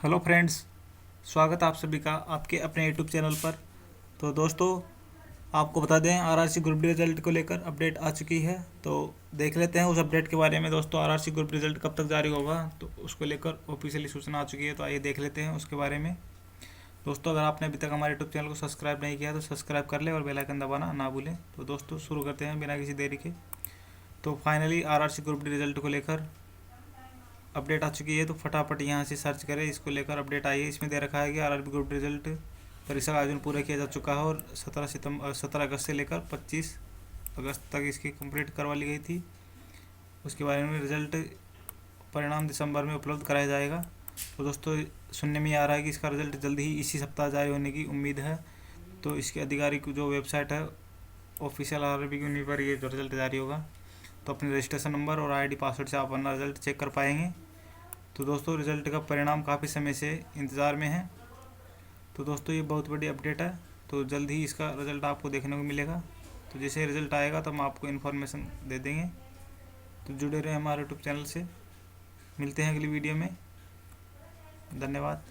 Hello friends, स्वागत है आप सभी का आपके अपने यूट्यूब चैनल पर। तो दोस्तों, आपको बता दें आरआरसी ग्रुप डी रिजल्ट को लेकर अपडेट आ चुकी है। तो देख लेते हैं उस अपडेट के बारे में। दोस्तों, आरआरसी ग्रुप रिजल्ट कब तक जारी होगा, तो उसको लेकर ऑफिशियली सूचना आ चुकी है। तो आइए देख लेते हैं उसके बारे में। दोस्तों, अगर आपने अभी तक हमारे यूट्यूब चैनल को सब्सक्राइब नहीं किया तो सब्सक्राइब कर ले और बेल आइकन दबाना ना भूलें। तो दोस्तों, शुरू करते हैं बिना किसी देरी के। तो finally RRC group D result को लेकर अपडेट आ चुकी है। तो फटाफट यहाँ से सर्च करें, इसको लेकर अपडेट आई है। इसमें दे रखा है कि आरआरबी ग्रुप रिजल्ट परीक्षा का आयोजन पूरा किया जा चुका है और 17 अगस्त से लेकर 25 अगस्त तक इसकी कंप्लीट करवा ली गई थी। उसके बारे में रिजल्ट परिणाम दिसंबर में उपलब्ध कराया जाएगा। तो दोस्तों, सुनने में आ रहा है कि इसका रिजल्ट जल्दी ही इसी सप्ताह जारी होने की उम्मीद है। तो इसके आधिकारिक जो वेबसाइट है ऑफिशियल आरआरबी की, उन्हीं पर ये जो रिजल्ट जारी होगा। तो अपने रजिस्ट्रेशन नंबर और आईडी पासवर्ड से आप अपना रिजल्ट चेक कर पाएंगे। तो दोस्तों, रिज़ल्ट का परिणाम काफ़ी समय से इंतज़ार में है। तो दोस्तों, ये बहुत बड़ी अपडेट है। तो जल्द ही इसका रिज़ल्ट आपको देखने को मिलेगा। तो जैसे रिज़ल्ट आएगा तो हम आपको इन्फॉर्मेशन दे देंगे। तो जुड़े रहें हमारे यूट्यूब चैनल से। मिलते हैं अगली वीडियो में। धन्यवाद।